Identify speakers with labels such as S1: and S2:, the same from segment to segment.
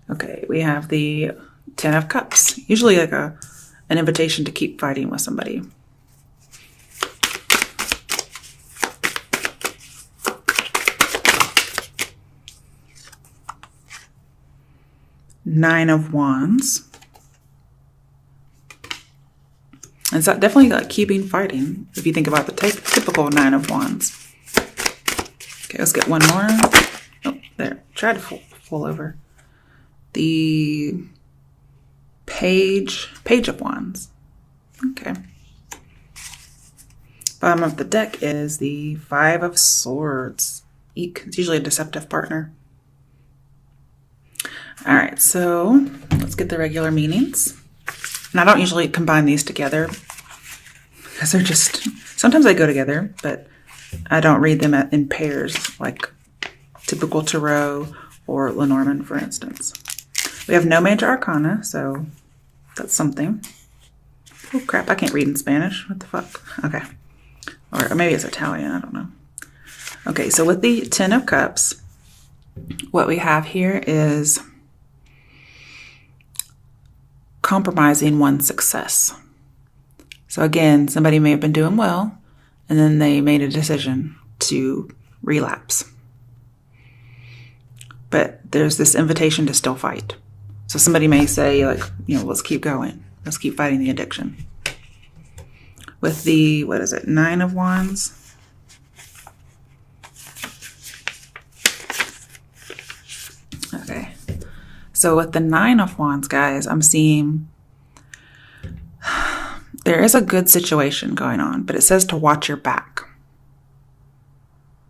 S1: Okay, we have the Ten of Cups. Usually like an invitation to keep fighting with somebody. Nine of Wands. And it's definitely like keeping fighting, if you think about the typical Nine of Wands. Okay, let's get one more. Oh, there. Try to fall over. The Page of Wands. Okay. Bottom of the deck is the Five of Swords. Eek. It's usually a deceptive partner. All right, so let's get the regular meanings. And I don't usually combine these together because they're just, sometimes they go together, but I don't read them in pairs like typical Tarot or Lenormand, for instance. We have no major arcana, so that's something. Oh crap, I can't read in Spanish. What the fuck? Okay. Or maybe it's Italian, I don't know. Okay, so with the Ten of Cups, what we have here is compromising one's success. So again, somebody may have been doing well, and then they made a decision to relapse. But there's this invitation to still fight. So somebody may say, like, let's keep going. Let's keep fighting the addiction. With the, what is it, Nine of Wands. Okay. So with the Nine of Wands, guys, I'm seeing there is a good situation going on, but it says to watch your back.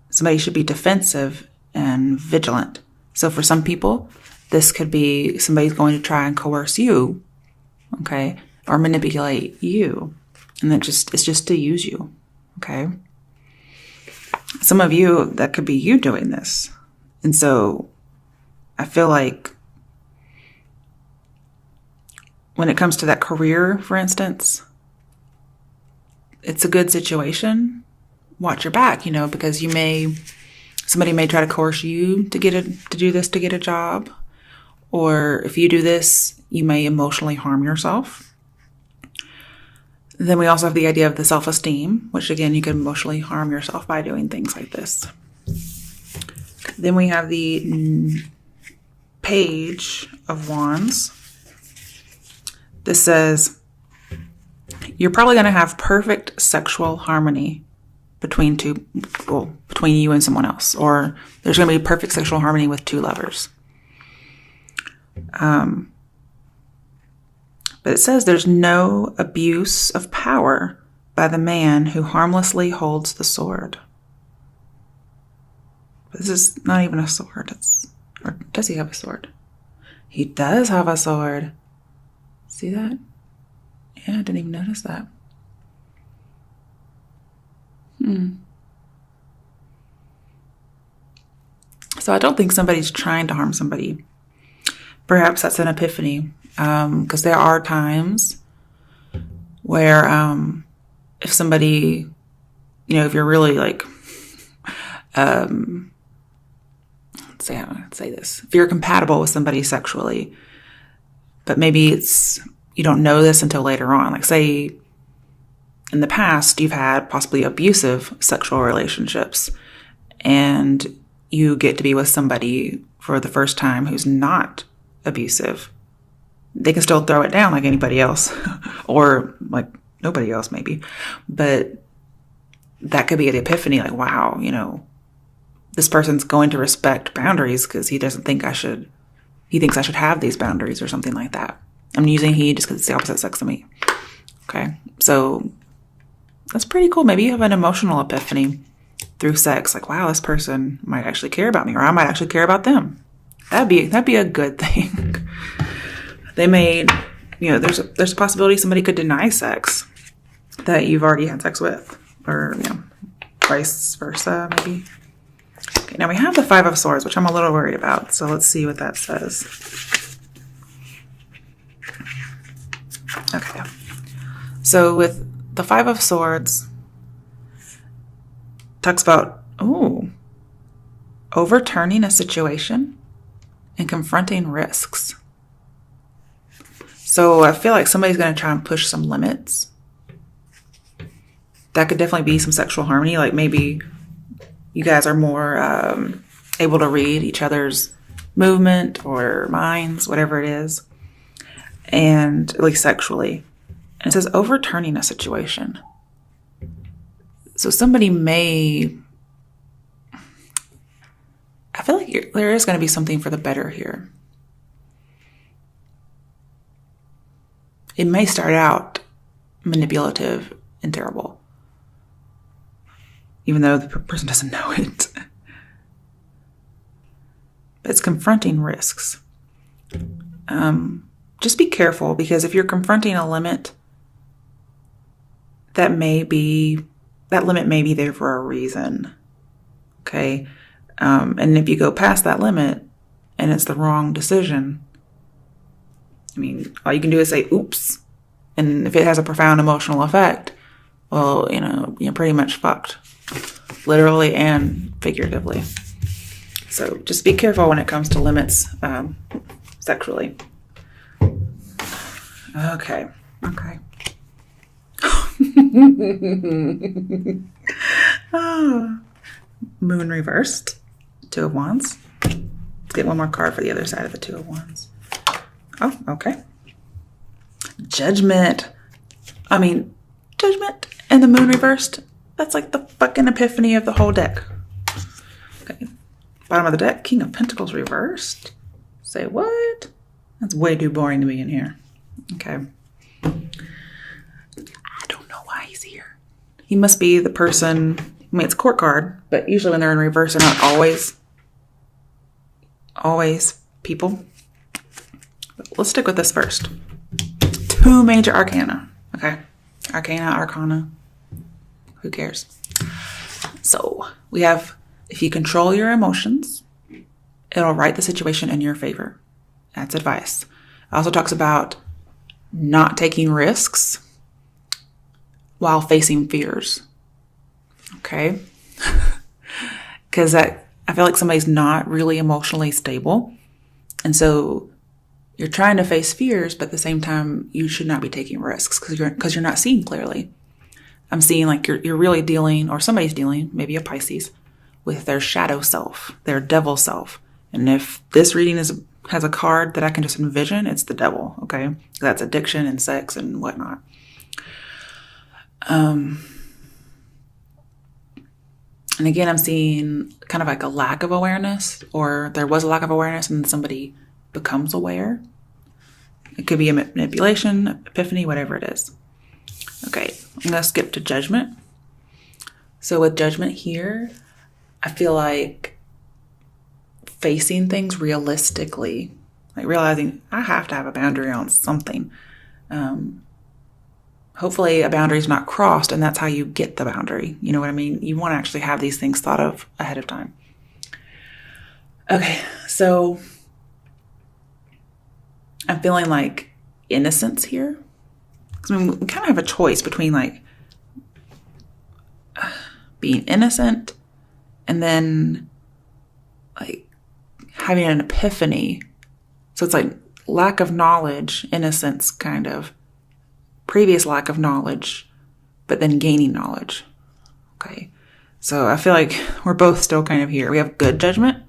S1: Somebody should be defensive and vigilant. So for some people, this could be somebody's going to try and coerce you, okay, or manipulate you. And it's just to use you, okay? Some of you, that could be you doing this. And so I feel like when it comes to that career, for instance, it's a good situation. Watch your back, because somebody may try to coerce you to do this to get a job. Or if you do this, you may emotionally harm yourself. Then we also have the idea of the self-esteem, which again, you can emotionally harm yourself by doing things like this. Then we have the Page of Wands. This says, you're probably going to have perfect sexual harmony between you and someone else. Or there's going to be perfect sexual harmony with two lovers. But it says there's no abuse of power by the man who harmlessly holds the sword. This is not even a sword. Or does he have a sword? He does have a sword. See that? Yeah, I didn't even notice that. So I don't think somebody's trying to harm somebody. Perhaps that's an epiphany. Because there are times where if somebody, if you're really like, let's say, how do I say this? If you're compatible with somebody sexually, but maybe you don't know this until later on. Like say in the past, you've had possibly abusive sexual relationships and you get to be with somebody for the first time who's not abusive. They can still throw it down like anybody else or like nobody else maybe. But that could be an epiphany like, wow, this person's going to respect boundaries because he thinks I should have these boundaries or something like that. I'm using he just because it's the opposite sex of me. Okay. So that's pretty cool. Maybe you have an emotional epiphany through sex. Like, wow, this person might actually care about me or I might actually care about them. That'd be a good thing. They may, there's a possibility somebody could deny sex that you've already had sex with, or vice versa, maybe. Okay, now we have the Five of Swords, which I'm a little worried about. So let's see what that says. Okay, so with the Five of Swords, talks about overturning a situation. and confronting risks. So I feel like somebody's going to try and push some limits. That could definitely be some sexual harmony. Like maybe you guys are more able to read each other's movement or minds, whatever it is. And at least sexually. And it says overturning a situation. So somebody may... I feel like there is going to be something for the better here. It may start out manipulative and terrible, even though the person doesn't know it. But it's confronting risks. Just be careful, because if you're confronting a limit, that limit may be there for a reason. Okay? And if you go past that limit and it's the wrong decision, I mean, all you can do is say, oops. And if it has a profound emotional effect, well, you're pretty much fucked. Literally and figuratively. So just be careful when it comes to limits sexually. Okay. Moon reversed. Two of Wands. Let's get one more card for the other side of the Two of Wands. Oh, okay. Judgment. Judgment and the moon reversed. That's like the fucking epiphany of the whole deck. Okay. Bottom of the deck, King of Pentacles reversed. Say what? That's way too boring to be in here. Okay. I don't know why he's here. He must be the person... it's a court card, but usually when they're in reverse, they're not always people. But let's stick with this first. Two major arcana. Okay. Arcana. Who cares? So we have, if you control your emotions, it'll write the situation in your favor. That's advice. It also talks about not taking risks while facing fears. Okay? Because I feel like somebody's not really emotionally stable. And so you're trying to face fears, but at the same time, you should not be taking risks because you're not seeing clearly. I'm seeing like you're really dealing, or somebody's dealing, maybe a Pisces, with their shadow self, their devil self. And if this reading has a card that I can just envision, it's the devil, okay? That's addiction and sex and whatnot. And again, I'm seeing kind of like a lack of awareness, or there was a lack of awareness and somebody becomes aware. It could be a manipulation, epiphany, whatever it is. Okay, I'm going to skip to Judgment. So with Judgment here, I feel like facing things realistically, like realizing I have to have a boundary on something. Hopefully a boundary is not crossed, and that's how you get the boundary. You know what I mean? You want to actually have these things thought of ahead of time. Okay, so I'm feeling like innocence here. Because we kind of have a choice between like being innocent and then like having an epiphany. So it's like lack of knowledge, innocence kind of. Previous lack of knowledge, but then gaining knowledge. Okay. So I feel like we're both still kind of here. We have good judgment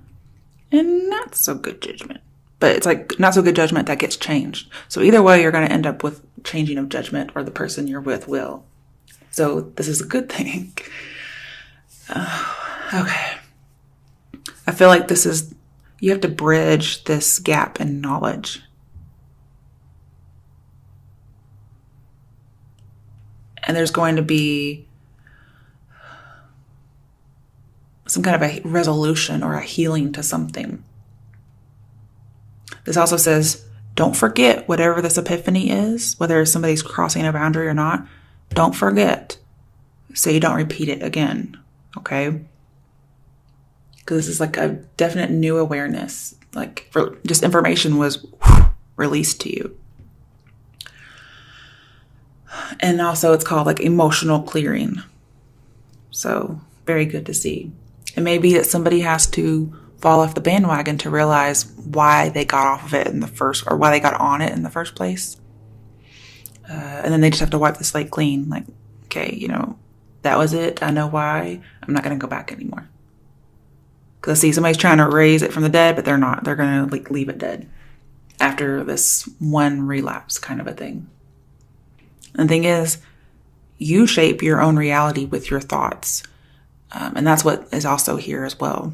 S1: and not so good judgment. But it's like not so good judgment that gets changed. So either way, you're going to end up with changing of judgment, or the person you're with will. So this is a good thing. Okay. I feel like you have to bridge this gap in knowledge. And there's going to be some kind of a resolution or a healing to something. This also says, don't forget whatever this epiphany is, whether somebody's crossing a boundary or not, don't forget. So you don't repeat it again, okay? Because this is like a definite new awareness. Like just information was released to you. And also it's called like emotional clearing. So very good to see. It may be that somebody has to fall off the bandwagon to realize why they got off of it in the first, or why they got on it in the first place. And then they just have to wipe the slate clean. Like, okay, that was it. I know why. I'm not going to go back anymore. Because I see somebody's trying to raise it from the dead, but they're not. They're going to leave it dead after this one relapse kind of a thing. And the thing is, you shape your own reality with your thoughts. And that's what is also here as well.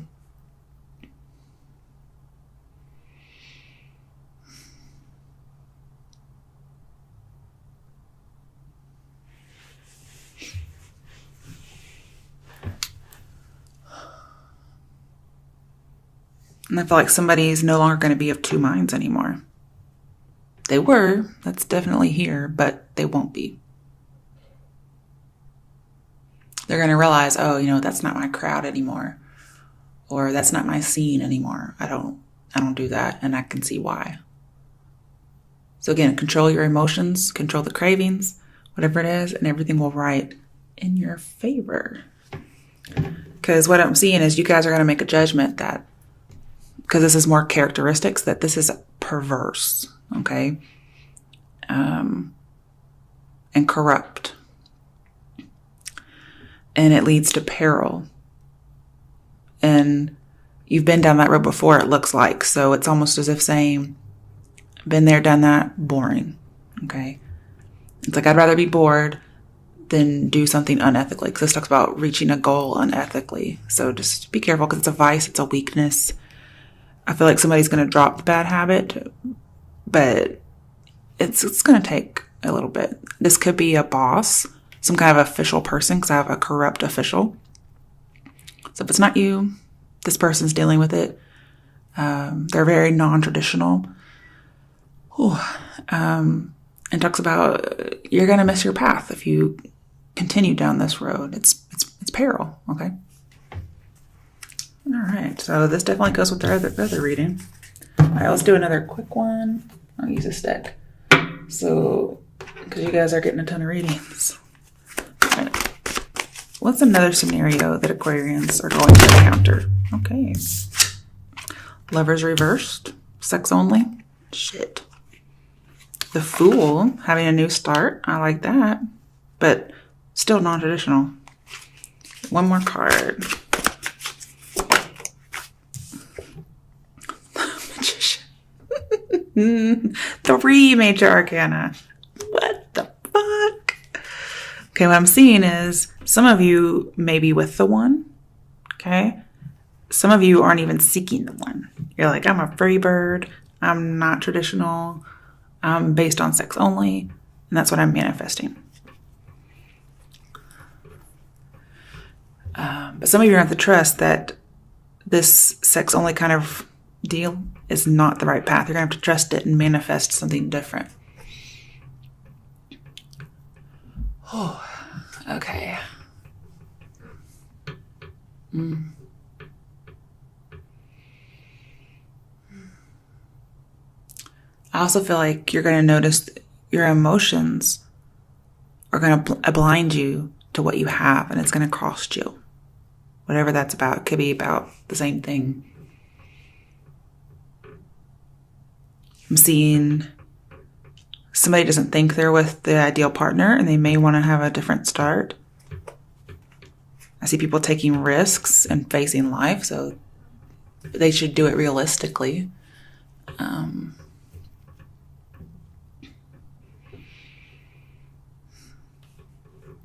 S1: And I feel like somebody's no longer going to be of two minds anymore. They were, that's definitely here, but they won't be. They're going to realize, oh, that's not my crowd anymore. Or that's not my scene anymore. I don't do that, and I can see why. So again, control your emotions, control the cravings, whatever it is, and everything will write in your favor. Because what I'm seeing is you guys are going to make a judgment that, because this is more characteristics, that this is perverse, okay? And corrupt. And it leads to peril. And you've been down that road before, it looks like. So it's almost as if saying, been there, done that, boring, okay? It's like, I'd rather be bored than do something unethically. Because this talks about reaching a goal unethically. So just be careful, because it's a vice, it's a weakness. I feel like somebody's going to drop the bad habit, but it's going to take a little bit. This could be a boss, some kind of official person, because I have a corrupt official. So if it's not you, this person's dealing with it. They're very non-traditional. And talks about you're going to miss your path if you continue down this road. It's peril, okay? All right, so this definitely goes with the other reading. All right, let's do another quick one. I'll use a stick. So, because you guys are getting a ton of readings. All right. What's another scenario that Aquarians are going to encounter? Okay. Lovers reversed. Sex only. Shit. The Fool, having a new start. I like that. But still non-traditional. One more card. Magician. 3 major arcana. What the fuck? Okay, what I'm seeing is some of you may be with the one. Okay? Some of you aren't even seeking the one. You're like, I'm a free bird. I'm not traditional. I'm based on sex only. And that's what I'm manifesting. But some of you have to trust that this sex only kind of deal is not the right path. You're going to have to trust it and manifest something different. Oh, okay. I also feel like you're going to notice your emotions are going to blind you to what you have, and it's going to cost you. Whatever that's about. It could be about the same thing. I'm seeing somebody doesn't think they're with the ideal partner, and they may want to have a different start. I see people taking risks and facing life, so they should do it realistically.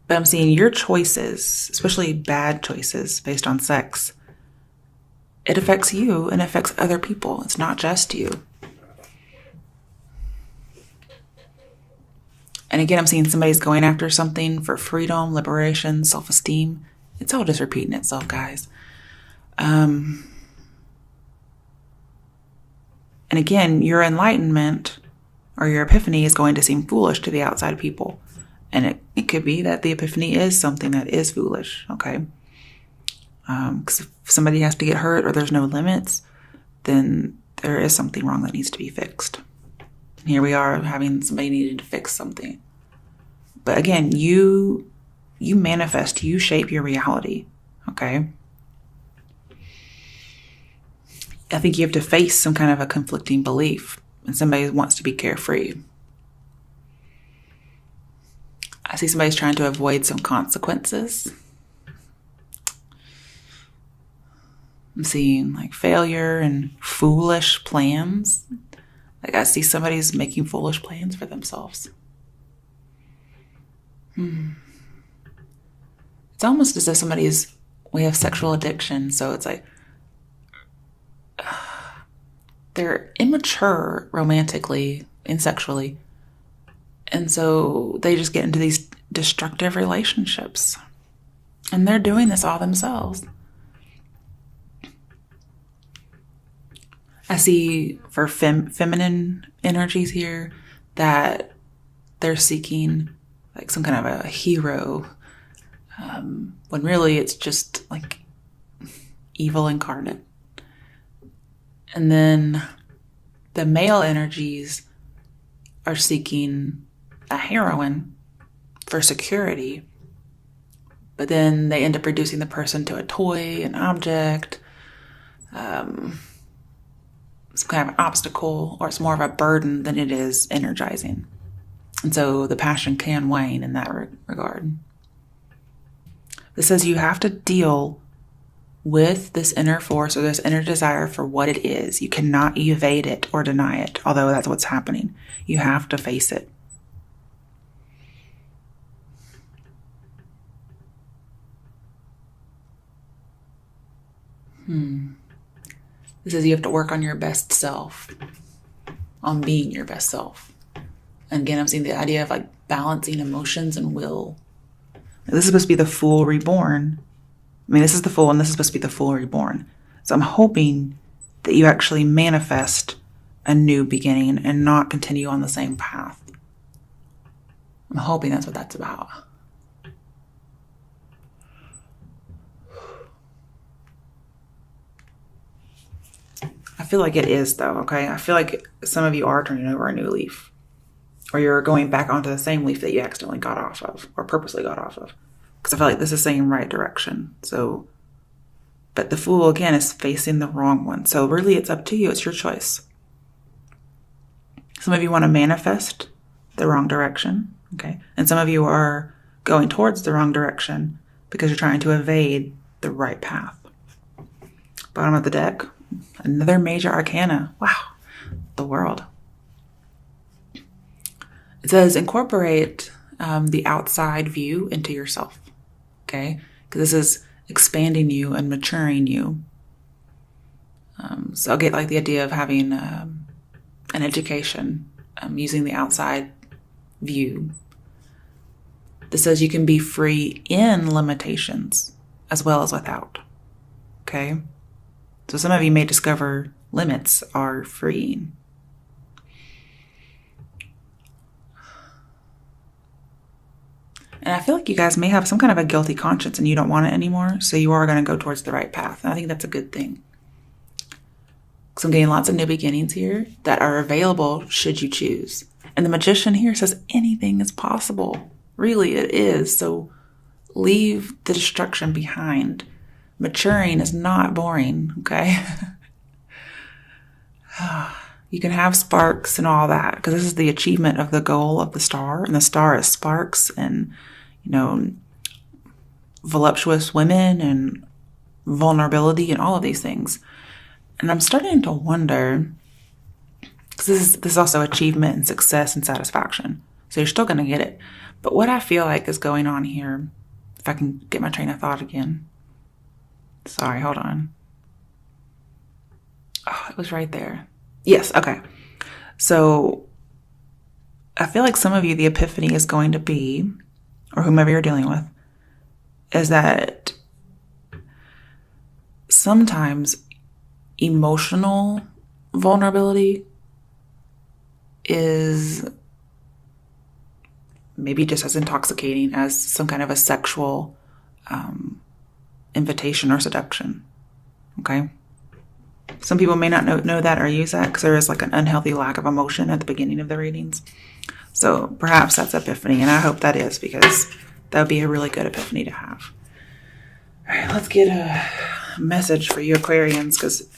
S1: But I'm seeing your choices, especially bad choices based on sex, it affects you and affects other people. It's not just you. And again, I'm seeing somebody's going after something for freedom, liberation, self-esteem. It's all just repeating itself, guys. And again, your enlightenment or your epiphany is going to seem foolish to the outside people. And it could be that the epiphany is something that is foolish, okay? Because if somebody has to get hurt or there's no limits, then there is something wrong that needs to be fixed. And here we are having somebody needed to fix something. But again, you manifest, you shape your reality, okay? I think you have to face some kind of a conflicting belief, and somebody wants to be carefree. I see somebody's trying to avoid some consequences. I'm seeing like failure and foolish plans. Like I see somebody's making foolish plans for themselves. It's almost as if we have sexual addiction. So it's like, they're immature romantically and sexually. And so they just get into these destructive relationships. And they're doing this all themselves. I see for feminine energies here that they're seeking like some kind of a hero, when really it's just like evil incarnate. And then the male energies are seeking a heroine for security, but then they end up reducing the person to a toy, an object, some kind of an obstacle, or it's more of a burden than it is energizing. And so the passion can wane in that regard. It says you have to deal with this inner force or this inner desire for what it is. You cannot evade it or deny it, although that's what's happening. You have to face it. It says you have to work on your best self, on being your best self. And again, I'm seeing the idea of like balancing emotions and will. This is supposed to be the Fool reborn. I mean, this is the Fool, and this is supposed to be the Fool reborn. So I'm hoping that you actually manifest a new beginning and not continue on the same path. I'm hoping that's what that's about. I feel like it is, though, okay? I feel like some of you are turning over a new leaf. Or you're going back onto the same leaf that you accidentally got off of, or purposely got off of. Because I feel like this is saying right direction. So, but the Fool, again, is facing the wrong one. So really, it's up to you. It's your choice. Some of you want to manifest the wrong direction, okay? And some of you are going towards the wrong direction because you're trying to evade the right path. Bottom of the deck, another major arcana. Wow, the World. It says incorporate the outside view into yourself, okay? Because this is expanding you and maturing you. So I'll get like the idea of having an education, using the outside view. This says you can be free in limitations as well as without, okay? So some of you may discover limits are freeing. And I feel like you guys may have some kind of a guilty conscience and you don't want it anymore. So you are going to go towards the right path. And I think that's a good thing. Because I'm getting lots of new beginnings here that are available should you choose. And the Magician here says anything is possible. Really, it is. So leave the destruction behind. Maturing is not boring, okay? You can have sparks and all that, because this is the achievement of the goal of the star. And the star is sparks and, voluptuous women and vulnerability and all of these things. And I'm starting to wonder, because this is also achievement and success and satisfaction. So you're still going to get it. But what I feel like is going on here, if I can get my train of thought again. Sorry, hold on. Oh, it was right there. Yes, okay. So I feel like some of you, the epiphany is going to be, or whomever you're dealing with, is that sometimes emotional vulnerability is maybe just as intoxicating as some kind of a sexual invitation or seduction. Okay? Some people may not know that or use that because there is like an unhealthy lack of emotion at the beginning of the readings. So perhaps that's epiphany, and I hope that is, because that would be a really good epiphany to have. All right, let's get a message for you Aquarians, because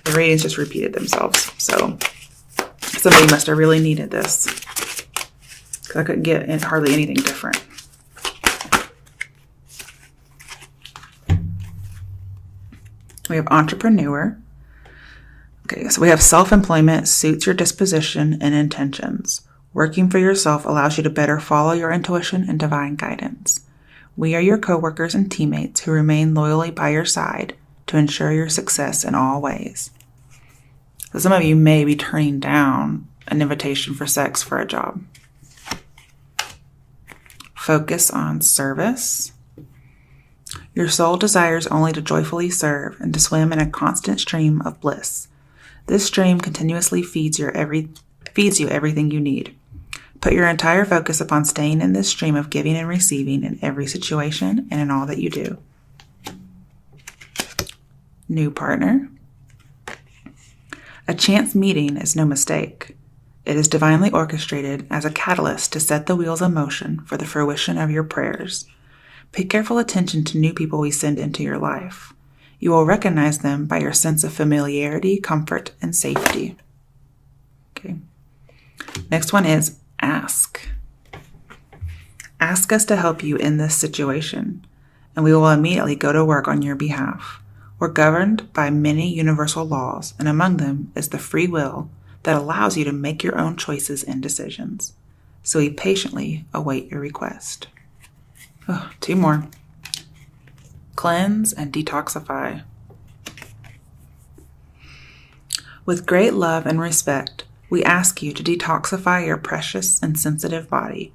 S1: The readings just repeated themselves. So somebody must have really needed this, because I couldn't get hardly anything different. We have entrepreneur. Okay, so we have self-employment suits your disposition and intentions. Working for yourself allows you to better follow your intuition and divine guidance. We are your coworkers and teammates who remain loyally by your side to ensure your success in all ways. So some of you may be turning down an invitation for sex for a job. Focus on service. Your soul desires only to joyfully serve and to swim in a constant stream of bliss. This stream continuously feeds you everything you need. Put your entire focus upon staying in this stream of giving and receiving in every situation and in all that you do. New partner. A chance meeting is no mistake. It is divinely orchestrated as a catalyst to set the wheels in motion for the fruition of your prayers. Pay careful attention to new people we send into your life. You will recognize them by your sense of familiarity, comfort, and safety. Okay. Next one is ask. Ask us to help you in this situation, and we will immediately go to work on your behalf. We're governed by many universal laws, and among them is the free will that allows you to make your own choices and decisions. So we patiently await your request. Oh, 2 more. Cleanse and detoxify. With great love and respect, we ask you to detoxify your precious and sensitive body.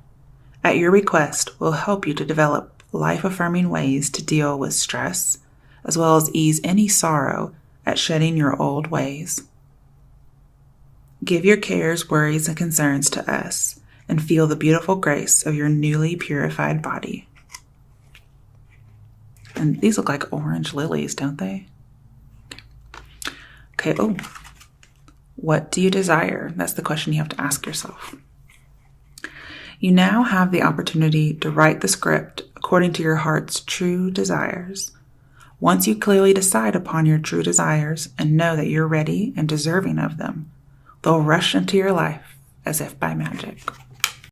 S1: At your request, we'll help you to develop life-affirming ways to deal with stress, as well as ease any sorrow at shedding your old ways. Give your cares, worries, and concerns to us, and feel the beautiful grace of your newly purified body. And these look like orange lilies, don't they? Okay, oh. What do you desire? That's the question you have to ask yourself. You now have the opportunity to write the script according to your heart's true desires. Once you clearly decide upon your true desires and know that you're ready and deserving of them, they'll rush into your life as if by magic.